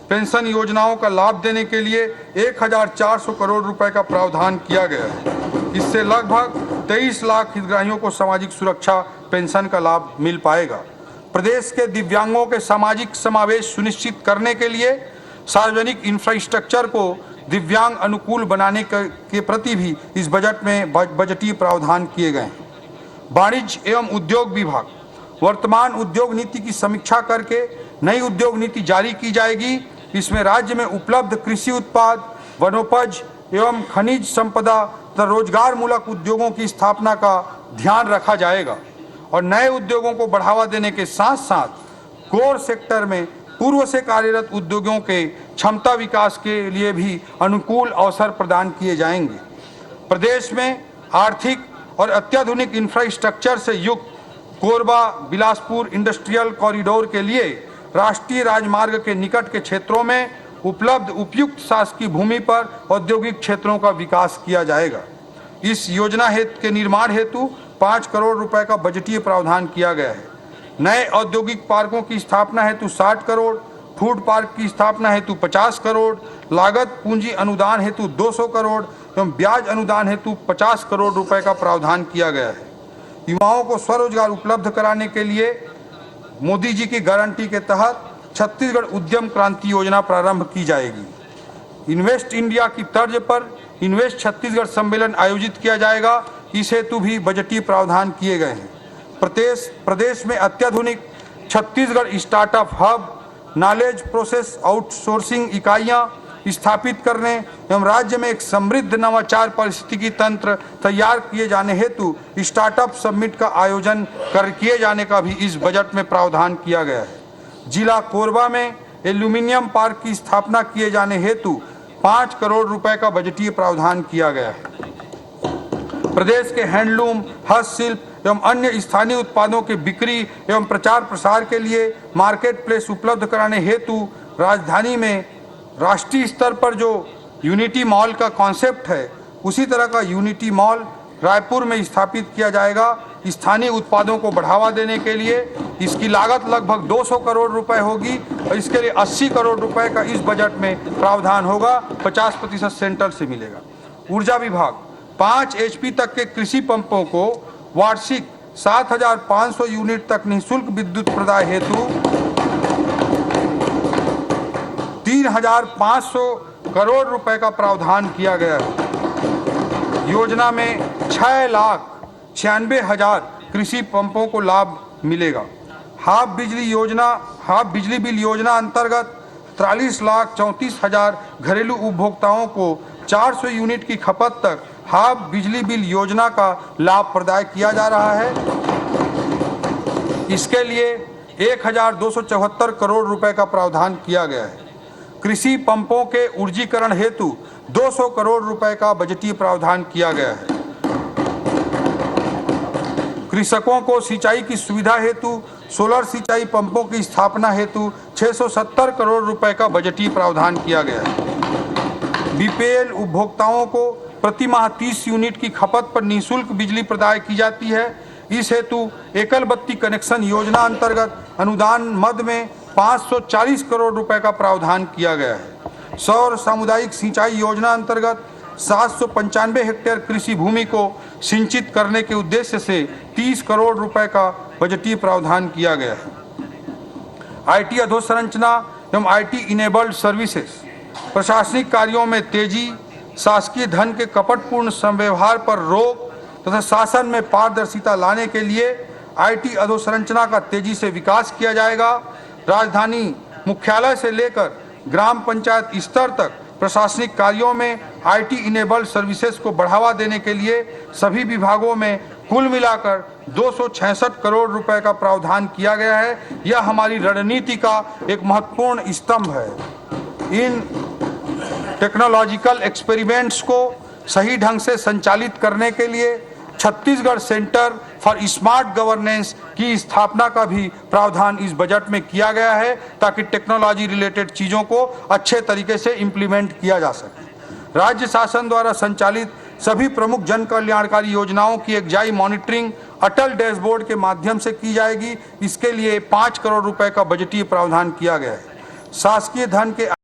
Pension योजनाओं का लाभ देने के लिए 1400 करोड़ रुपए का प्रावधान किया गया है। इससे लगभग 23 लाख हितग्राहियों को सामाजिक सुरक्षा पेंशन का लाभ मिल पाएगा। प्रदेश के दिव्यांगों के सामाजिक समावेश सुनिश्चित करने के लिए सार्वजनिक इंफ्रास्ट्रक्चर को दिव्यांग अनुकूल बनाने के प्रति भी इस बजट में बजटीय प्रावधान किए गए हैं। वाणिज्य एवं उद्योग विभाग वर्तमान उद्योग नीति की समीक्षा करके नई उद्योग नीति जारी की जाएगी। इसमें राज्य में उपलब्ध कृषि उत्पाद, वनोपज एवं खनिज संपदा तथा रोजगार मूलक उद्योगों की स्थापना का ध्यान रखा जाएगा और नए उद्योगों को बढ़ावा देने के साथ साथ कोर सेक्टर में पूर्व से कार्यरत उद्योगों के क्षमता विकास के लिए भी अनुकूल अवसर प्रदान किए जाएंगे। प्रदेश में आर्थिक और अत्याधुनिक इंफ्रास्ट्रक्चर से युक्त कोरबा बिलासपुर इंडस्ट्रियल कॉरिडोर के लिए राष्ट्रीय राजमार्ग के निकट के क्षेत्रों में उपलब्ध उपयुक्त शासकीय भूमि पर औद्योगिक क्षेत्रों का विकास किया जाएगा। इस योजना के निर्माण हेतु 5 करोड़ रुपए का बजटीय प्रावधान किया गया है। नए औद्योगिक पार्कों की स्थापना हेतु 60 करोड़, फूड पार्क की स्थापना हेतु 50 करोड़, लागत पूंजी अनुदान हेतु 200 करोड़ एवं ब्याज अनुदान हेतु 50 करोड़ रुपए का प्रावधान किया गया है। युवाओं को स्वरोजगार उपलब्ध कराने के लिए मोदी जी की गारंटी के तहत छत्तीसगढ़ उद्यम क्रांति योजना प्रारंभ की जाएगी। इन्वेस्ट इंडिया की तर्ज पर इन्वेस्ट छत्तीसगढ़ सम्मेलन आयोजित किया जाएगा। इस हेतु भी बजटीय प्रावधान किए गए हैं। प्रदेश में अत्याधुनिक Chhattisgarh startup hub, knowledge process outsourcing इकाइयां स्थापित करने एवं राज्य में एक समृद्ध नवाचार पारिस्थितिकी तंत्र तैयार किए जाने हेतु स्टार्टअप समिट का आयोजन किए जाने का भी इस बजट में प्रावधान किया गया है। जिला कोरबा में एल्यूमिनियम पार्क की स्थापना किए जाने हेतु 5 करोड़ रुपए का बजटीय प्रावधान किया गया है। प्रदेश के हैंडलूम, हस्तशिल्प एवं अन्य स्थानीय उत्पादों के बिक्री एवं प्रचार प्रसार के लिए मार्केट प्लेस उपलब्ध कराने हेतु राजधानी में राष्ट्रीय स्तर पर जो यूनिटी मॉल का कॉन्सेप्ट है, उसी तरह का यूनिटी मॉल रायपुर में स्थापित किया जाएगा। स्थानीय उत्पादों को बढ़ावा देने के लिए इसकी लागत लगभग 200 करोड़ रुपए होगी और इसके लिए 80 करोड़ रुपए का इस बजट में प्रावधान होगा। 50% सेंट्रल से मिलेगा। ऊर्जा विभाग 5 HP तक के कृषि पंपों को वार्षिक 7,500 यूनिट तक निःशुल्क विद्युत प्रदाय हेतु 3,500 करोड़ रुपए का प्रावधान किया गया है। योजना में 6,96,000 कृषि पंपों को लाभ मिलेगा। हाफ बिजली बिल योजना अंतर्गत 43,34,000 घरेलू उपभोक्ताओं को 400 यूनिट की खपत तक हाफ बिजली बिल योजना का लाभ प्रदान किया जा रहा है। इसके लिए 1,274 करोड़ रुपए का प्रावधान किया गया है। कृषि पंपों के ऊर्जीकरण हेतु 200 करोड़ रुपए का बजटीय प्रावधान किया गया है। कृषकों को सिंचाई की सुविधा हेतु सोलर सिंचाई पंपों की स्थापना हेतु 670 करोड़ रुपए का बजटीय प्रावधान किया गया है। बीपीएल उपभोक्ताओं को प्रति माह 30 यूनिट की खपत पर निःशुल्क बिजली प्रदान की जाती है। इस हेतु एकल बत्ती कनेक्शन योजना अंतर्गत अनुदान मद में 540 करोड़ रुपए का प्रावधान किया गया है। सौर सामुदायिक सिंचाई योजना अंतर्गत 795 हेक्टेयर कृषि भूमि को सिंचित करने के उद्देश्य से 30 करोड़ रुपए का बजटीय प्रावधान किया गया है। आईटी अधोसंरचना एवं आईटी इनेबल्ड सर्विसेज, प्रशासनिक कार्यों में तेजी, शासकीय धन के कपटपूर्ण संव्यवहार पर रोक तथा शासन में पारदर्शिता लाने के लिए आईटी अधोसंरचना का तेजी से विकास किया जाएगा। राजधानी मुख्यालय से लेकर ग्राम पंचायत स्तर तक प्रशासनिक कार्यों में आईटी इनेबल्ड सर्विसेज को बढ़ावा देने के लिए सभी विभागों में कुल मिलाकर 266 करोड़ रुपए का प्रावधान किया गया है। यह हमारी रणनीति का एक महत्वपूर्ण स्तंभ है। इन टेक्नोलॉजिकल एक्सपेरिमेंट्स को सही ढंग से संचालित करने के लिए Chhattisgarh centre for smart governance की स्थापना का भी प्रावधान इस बजट में किया गया है ताकि टेक्नोलॉजी रिलेटेड चीज़ों को अच्छे तरीके से इम्प्लीमेंट किया जा सके। राज्य शासन द्वारा संचालित सभी प्रमुख जन कल्याणकारी योजनाओं की एकजाई मॉनिटरिंग अटल डैशबोर्ड के माध्यम से की जाएगी। इसके लिए 5 करोड़ रुपए का बजटीय प्रावधान किया गया है। शासकीय धन के